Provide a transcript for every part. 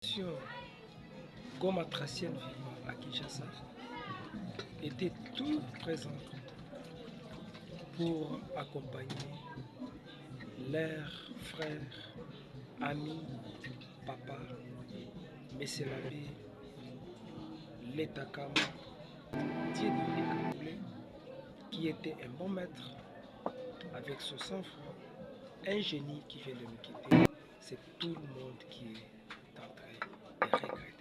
Sur Goma Tracienne vivant à Kinshasa était tout présente pour accompagner leurs frères, amis, papa, Messé Labbé, Letakama, Dieudonné Kaboulé, qui était un bon maître avec son sang-froid, un génie qui vient de nous quitter. C'est tout le monde qui est en train de regretter.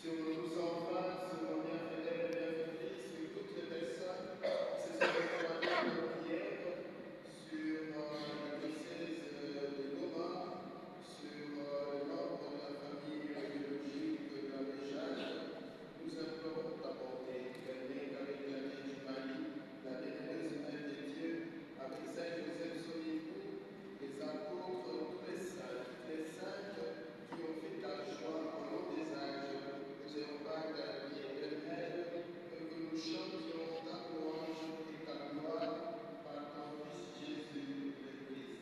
Sur nos enfants, sur nos bienfaiteurs et bienfaitrices, sur toutes les personnes qui se sont déployées dans nos prières, sur le diocèse de Goma, sur les membres de la famille biologique de l'abbé Jacques, nous implorons ta bonté, Père avec la Vierge Marie, la bienheureuse Mère de Dieu, avec Saint Joseph son époux, les apôtres, tous les saints, toutes les saintes qui ont fait ta joie au long des âges. Nous ayons part à la vie éternelle, que nous chantions ta louange et ta gloire par ton Fils Jésus le Christ.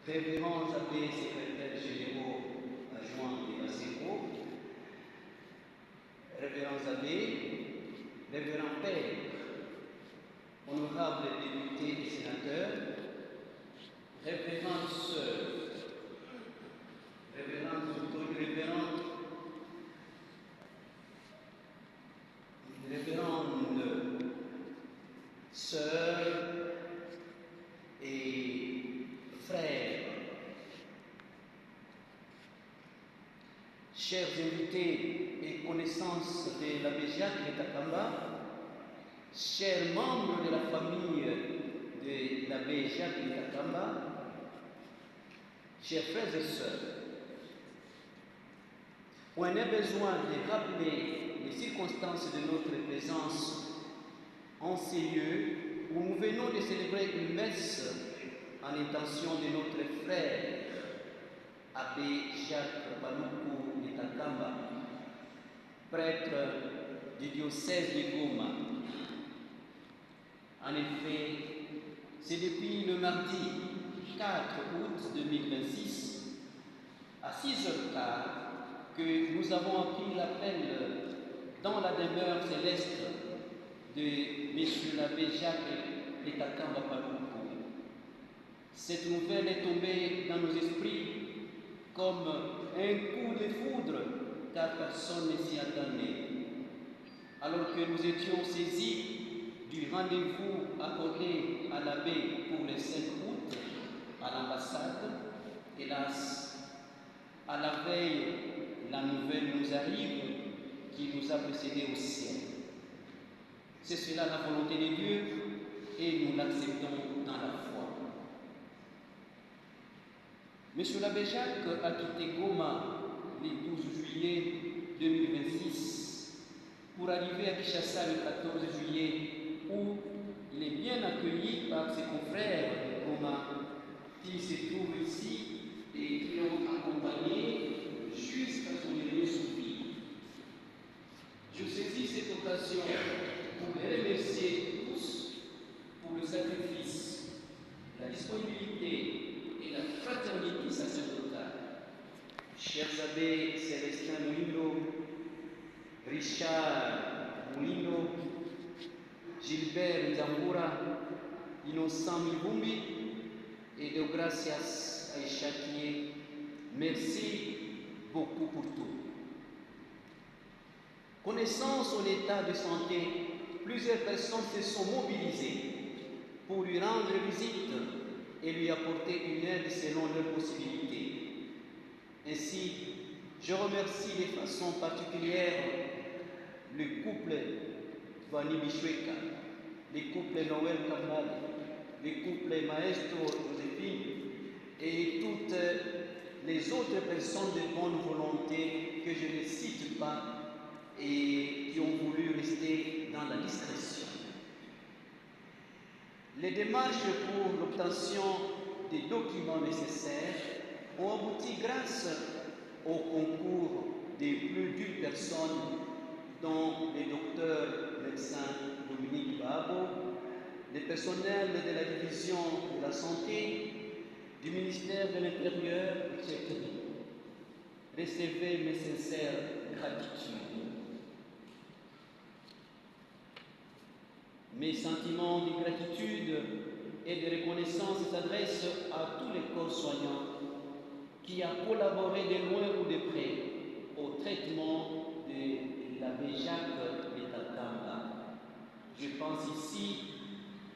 Révérends abbés, secrétaires généraux, adjoints des ACO, révérends abbés, révérends pères, honorables députés et sénateurs, révérendes sœurs, révérendes sœurs et frères chers invités et connaissances de l'abbé Jacques Letakamba, chers membres de la famille de l'abbé Jacques Letakamba, chers frères et sœurs, on a besoin de rappeler les circonstances de notre présence en ces lieux où nous venons de célébrer une messe en intention de notre frère abbé Jacques Paluku Letakamba, prêtre du diocèse de Goma. En effet, c'est depuis le mardi 4 août 2026 à 6h15 que nous avons appris l'appel dans la demeure céleste de M. l'abbé Jacques Letakamba Paluku. Cette nouvelle est tombée dans nos esprits comme un coup de foudre, car personne ne s'y attendait. Alors que nous étions saisis du rendez-vous accordé à l'abbé pour le 5 août à l'ambassade, hélas, à la veille, la nouvelle nous arrive qui nous a précédés au ciel. C'est cela la volonté de Dieu et nous l'acceptons dans la foi. Monsieur l'abbé Jacques a quitté Goma le 12 juillet 2026 pour arriver à Kinshasa le 14 juillet où il est bien accueilli par ses confrères de Goma qui se trouvent ici et qui l'ont accompagné jusqu'à son dernier soupir. Je saisis cette occasion pour les remercier tous pour le sacrifice, la disponibilité et la fraternité sacerdotale. Chers abbés Célestin Moulindo, Richard Moulindo, Gilbert Nzambura, Innocent Mibumbi et de Gracias Aïchakié, merci beaucoup pour tout. Connaissant son état de santé, plusieurs personnes se sont mobilisées pour lui rendre visite et lui apporter une aide selon leurs possibilités. Ainsi, je remercie de façon particulière le couple Vani Bishweka, le couple Noël Cabral, le couple Maestro Joséphine et toutes les autres personnes de bonne volonté que je ne cite pas et qui ont voulu rester dans la discrétion. Les démarches pour l'obtention des documents nécessaires ont abouti grâce au concours de plus d'une personne, dont le docteur médecin Dominique Babo, le personnel de la division de la santé, du ministère de l'Intérieur, etc. Recevez mes sincères gratitudes. Mes sentiments de gratitude et de reconnaissance s'adressent à tous les corps soignants qui ont collaboré de loin ou de près au traitement de l'abbé Jacques Letakamba. Je pense ici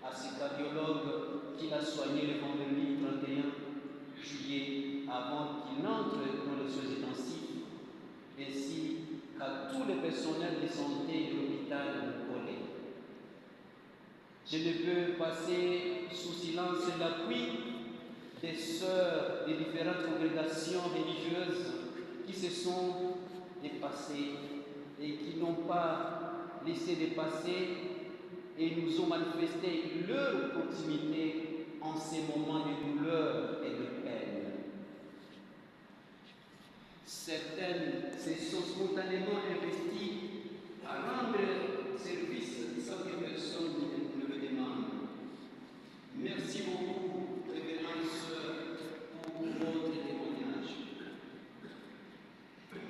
à ce cardiologue qui l'a soigné le vendredi 31 juillet avant qu'il n'entre dans le soins intensifs, ainsi qu'à tous les personnels de santé de l'hôpital de Collet. Je ne peux passer sous silence l'appui des sœurs des différentes congrégations religieuses qui se sont dépassées et qui n'ont pas laissé dépasser et nous ont manifesté leur proximité en ces moments de douleur et de peine. Certaines se sont spontanément investies à rendre service sans que personne ne le demande. Merci beaucoup, révérende sœur, pour votre témoignage.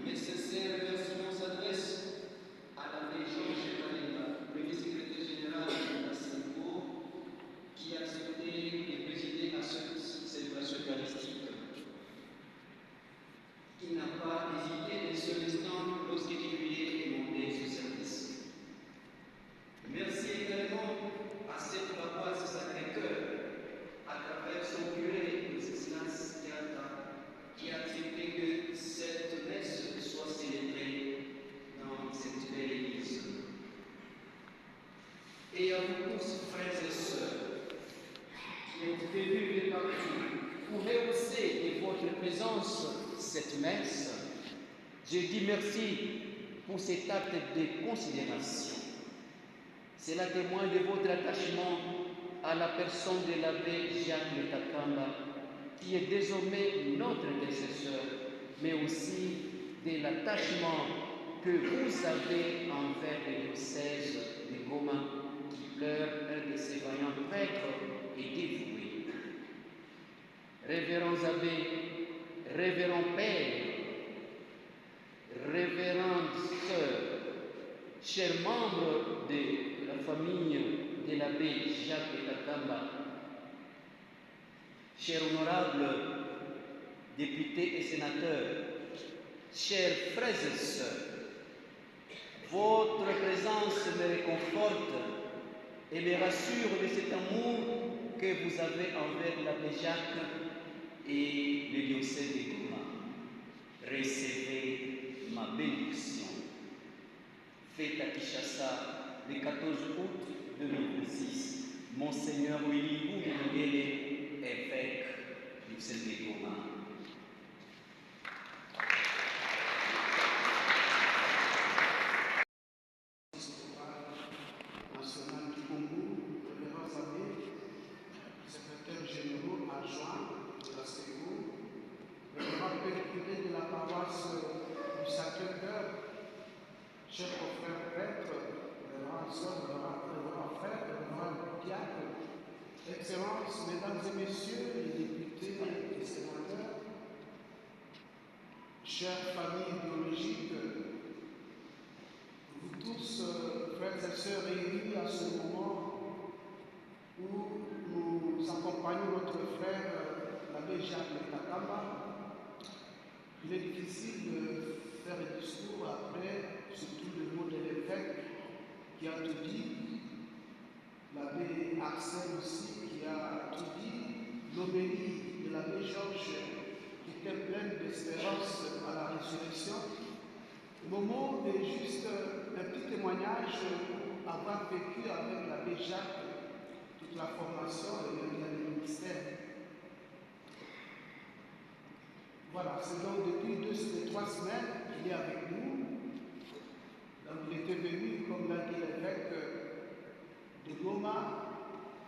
Mes sincères remerciements s'adressent à l'abbé Georges Kalenga, premier secrétaire général de la Sénégal, qui a accepté de présider à cette célébration eucharistique. Il n'a pas hésité un seul instant lorsqu'il lui est demandé ce service. Merci également à cette paroisse Sacré-Cœur cette messe, je dis merci pour cet acte de considération. Cela témoigne de votre attachement à la personne de l'abbé Jacques Letakamba, qui est désormais notre intercesseur, mais aussi de l'attachement que vous avez envers le diocèse de Goma, qui pleure un de ses vaillants prêtres et dévoués. Révérends abbés, révérends pères, révérendes sœurs, chers membres de la famille de l'abbé Jacques Letakamba, chers honorables députés et sénateurs, chers frères et sœurs, votre présence me réconforte et me rassure de cet amour que vous avez envers l'abbé Jacques et le diocèse de Goma. Recevez ma bénédiction. Fête à Kinshasa le 14 août 2026. Monseigneur Willy Boudouguélé, évêque du diocèse de Goma. National du Congo, révérends abbés, secrétaire généraux adjoint de la CEGO, révérend père curé de la paroisse du Sacré-Cœur, chers confrères prêtres, révérends sœurs, révérends frères, révérends diacres, Excellences, mesdames et messieurs les députés et sénateurs, chères familles biologiques, vous tous, frères et sœurs réunis à ce moment où nous accompagnons notre frère, l'abbé Jacques Letakamba. Il est difficile de faire un discours après, surtout le mot de l'évêque qui a tout dit, l'abbé Axel aussi qui a tout dit, l'homélie de l'abbé Georges qui était pleine d'espérance à la résurrection. Le moment est juste un petit témoignage pour avoir vécu avec l'abbé Jacques toute la formation et le ministère. Voilà, c'est donc depuis 3 semaines qu'il est avec nous. Donc il était venu, comme l'a dit l'évêque, de Goma,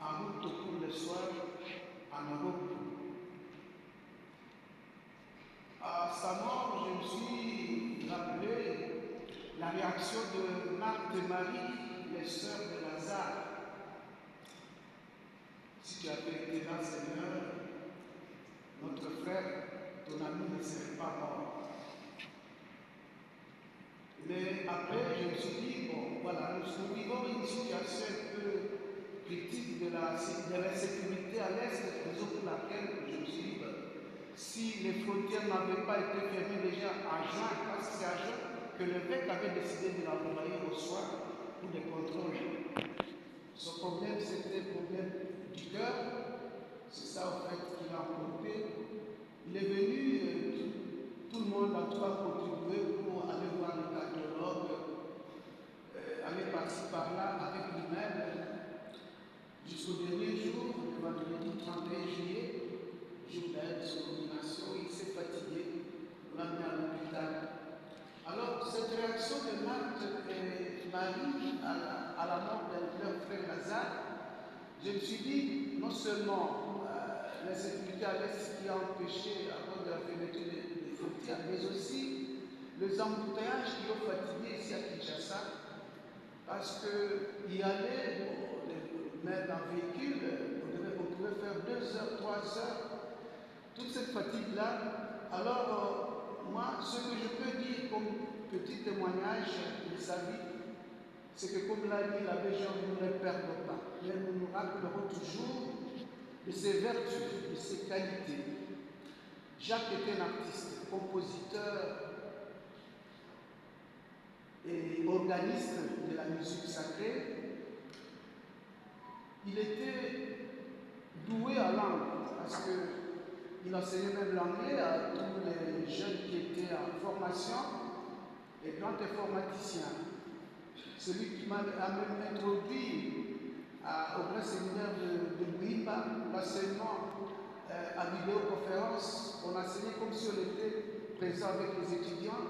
en route pour le soir en Europe. À sa mort, je me suis rappelé la réaction de Marthe et Marie, les sœurs de Lazare. Si tu avais été là, Seigneur, notre frère, ton ami ne serait pas mort. Mais après, je me suis dit, bon, voilà, nous vivons une situation un peu critique de la sécurité à l'Est, raison pour laquelle je me suis dit, si les frontières n'avaient pas été fermées déjà à juin, parce que c'est à juin que l'évêque avait décidé de l'envoyer au soir pour des contrôles. Son problème, c'était le problème du cœur. C'est ça, en fait, qu'il a emporté. Il est venu, tout le monde a tout contribué pour aller voir le cardiologue, aller par-ci par-là avec lui-même, jusqu'au dernier jour, le vendredi 31 juillet, jour de son nomination, il s'est fatigué, on l'a mis à l'hôpital. Alors, cette réaction de Marthe et Marie à la mort de leur frère Lazare, je me suis dit, non seulement l'insécurité à l'Est qui a empêché à cause de la fermeture des frontières, mais aussi les embouteillages qui ont fatigué ici à Kinshasa, parce qu'il y allait, même en véhicule, on pouvait faire 2 heures, 3 heures, toute cette fatigue-là. Alors, moi, ce que je peux dire comme petit témoignage de sa vie, c'est que comme l'a dit l'abbé Jean, nous ne le perdons pas, mais nous nous rappellerons toujours de ses vertus, de ses qualités. Jacques était un artiste, compositeur et organiste de la musique sacrée. Il était doué à langue, parce qu'il enseignait même l'anglais à tous les jeunes qui étaient en formation, et grand informaticien. Celui qui m'a même introduit au grand séminaire de Bouimba, l'enseignement à vidéoconférence, on enseignait comme si on était présent avec les étudiants.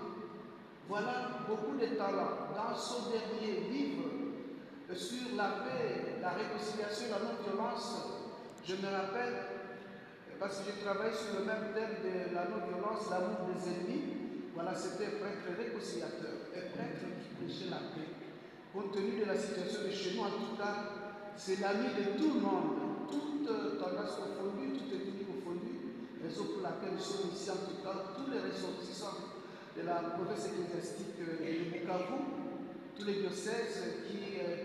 Voilà beaucoup de talents. Dans son dernier livre sur la paix, la réconciliation, la non-violence, je me rappelle, parce que j'ai travaillé sur le même thème de la non-violence, l'amour des ennemis. Voilà, c'était un prêtre réconciliateur, un prêtre qui prêchait la paix. Compte tenu de la situation de chez nous, en tout cas, c'est l'ami de tout le monde, toute tendance confondue, toute ethnie confondue, raison pour laquelle nous sommes ici, en tout cas, tous les ressortissants de la province ecclésiastique de Bukavu, tous les diocèses,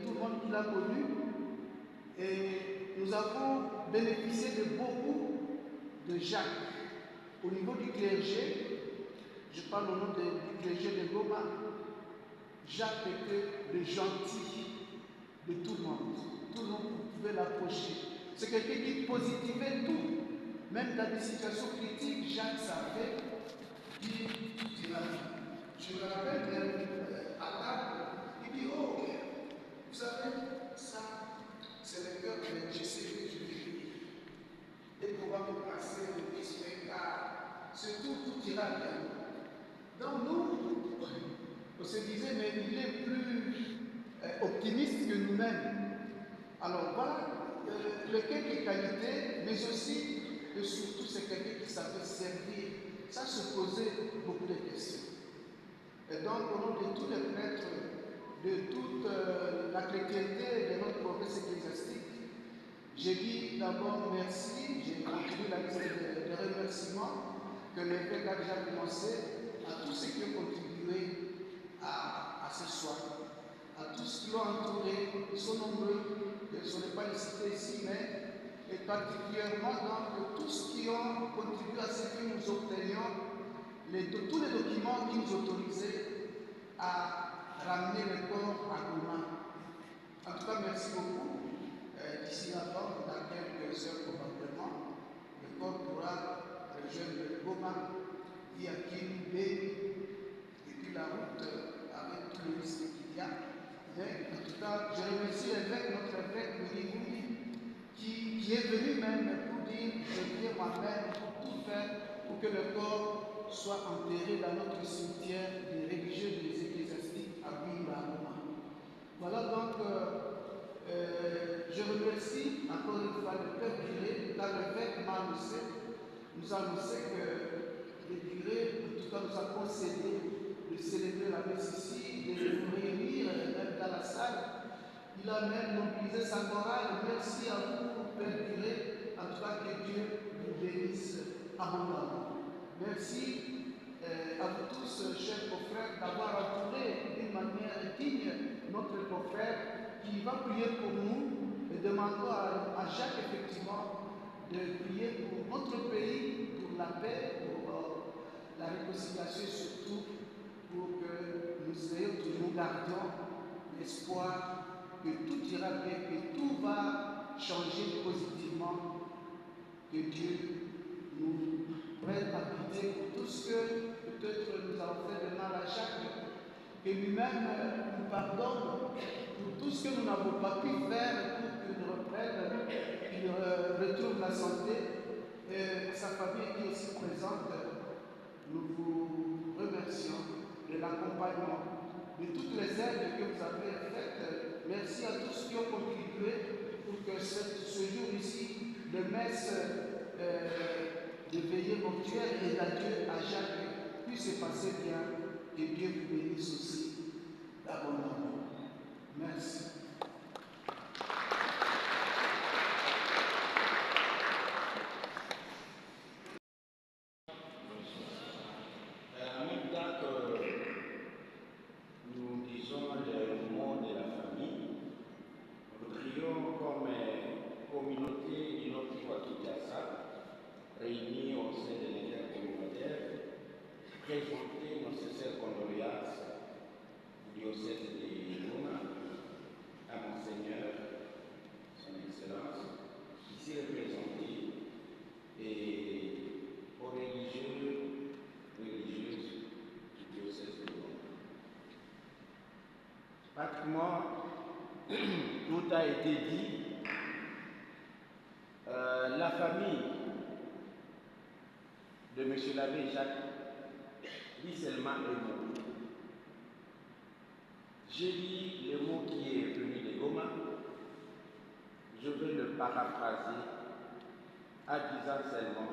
tout le monde qui l'a connu. Et nous avons bénéficié de beaucoup de Jacques. Au niveau du clergé, je parle au nom du clergé de Goma, Jacques était le gentil de tout le monde. Tout le monde pouvait l'approcher. C'est quelqu'un qui positivait tout. Même dans des situations critiques, Jacques savait dire tout ira bien. Je me rappelle à table, il dit, oh, vous savez, ça, c'est le cœur de Jésus que je vais vivre. Et qu'on va me passer le respect, car surtout tout ira bien. Donc nous, on se disait, mais il est plus optimiste que nous-mêmes. Alors voilà, quelques qualités, mais aussi et surtout c'est quelqu'un qui savait servir. Ça se posait beaucoup de questions. Et donc au nom de tous les prêtres, de toute la chrétienté de notre province ecclésiastique, j'ai dit d'abord merci, j'ai continué la liste de remerciements que l'évêque a déjà commencé à tous ceux qui ont contribué à ce soir, à tous qui l'ont entouré. Ils sont nombreux, je ne saurais pas les citer ici, mais et particulièrement donc tous qui ont contribué à ce que nous obtenions tous les documents qui nous autorisaient à ramener le corps à Goma. En tout cas, merci beaucoup. D'ici là-bas, dans quelques heures probablement, le corps pourra rejoindre Goma via Kinubé et puis la route avec tout le risque qu'il y a. Mais en tout cas, je remercie l'évêque, notre évêque Mouni, qui est venu même pour dire je viens moi-même pour tout faire pour que le corps soit enterré dans notre cimetière des religieux et des ecclésiastiques à Bimba. Voilà donc, je remercie encore une fois le Père Curé, car l'évêque nous a annoncé que le curé, en tout cas, nous a concédé de célébrer la messe ici, de nous réunir même dans la salle. Il a même mobilisé sa morale. Merci à vous, Père Curé, en tout cas que Dieu vous bénisse abondamment. Merci à vous tous, chers confrères, d'avoir entouré d'une manière digne notre confrère qui va prier pour nous et demandons à Jacques effectivement de prier pour notre pays, pour la paix, pour la réconciliation et surtout pour que nous gardions l'espoir que tout ira bien, que tout va changer positivement, que Dieu nous prenne à pitié pour tout ce que peut-être nous avons fait de mal à Jacques, que lui-même nous pardonne pour tout ce que nous n'avons pas pu faire pour qu'il reprenne, qu'il retrouve la santé. Et sa famille qui est aussi présente, nous vous remercions de l'accompagnement, de toutes les aides que vous avez faites. Merci à tous qui ont contribué pour que ce jour ici de messe de veillée mortuaire et d'adieu à Jacques puisse se passer bien. Que Dieu vous bénisse aussi d'abondamment. Merci. En même temps que nous disons le mot de la famille, nous prions comme communauté du Nord Kinshasa, réunie au sein de l'Église communautaire, présenter nos sincères condoléances du diocèse de Goma à Monseigneur, son Excellence, ici représenté, et aux religieuses du diocèse de Goma. Pratiquement, tout a été dit. La famille de M. l'abbé Jacques lis seulement un mot. J'ai lu le mot qui est venu de Goma. Je vais le paraphraser en disant seulement: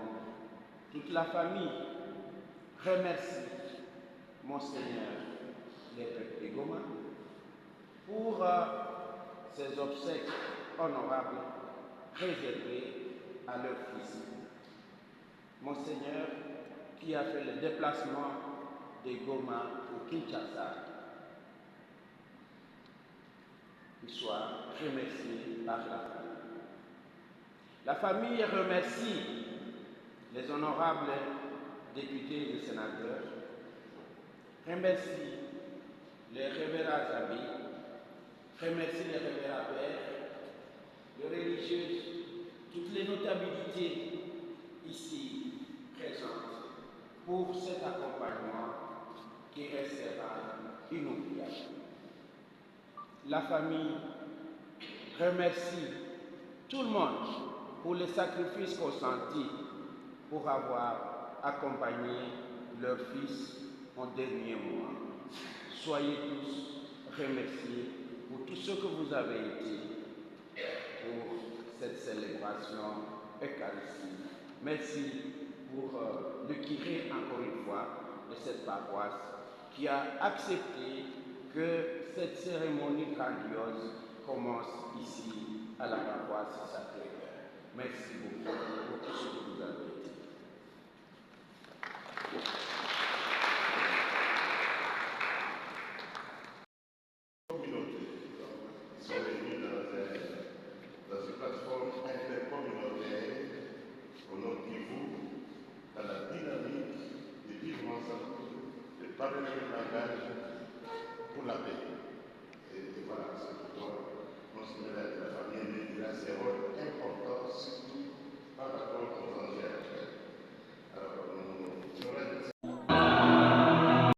toute la famille remercie Monseigneur le peuple de Goma pour ses obsèques honorables réservées à leur fils. Monseigneur qui a fait le déplacement de Goma au Kinshasa, qu'il soit remercié par la famille. La famille remercie les honorables députés et sénateurs, remercie les révérends amis, remercie les révérends pères, les religieuses, toutes les notabilités ici présentes pour cet accompagnement qui restera inoubliable. La famille remercie tout le monde pour les sacrifices consentis pour avoir accompagné leur fils en dernier mois. Soyez tous remerciés pour tout ce que vous avez été pour cette célébration eucharistique. Merci pour le curé, encore une fois, de cette paroisse qui a accepté que cette cérémonie grandiose commence ici à la paroisse Sacré-Cœur. Merci beaucoup pour tout ce que vous avez été. Sont réunis dans une plateforme intercommunautaire au nom de vous, dans la dynamique de vivre ensemble, de partager le langage pour la paix. Et voilà, c'est pourquoi Monseigneur et la famille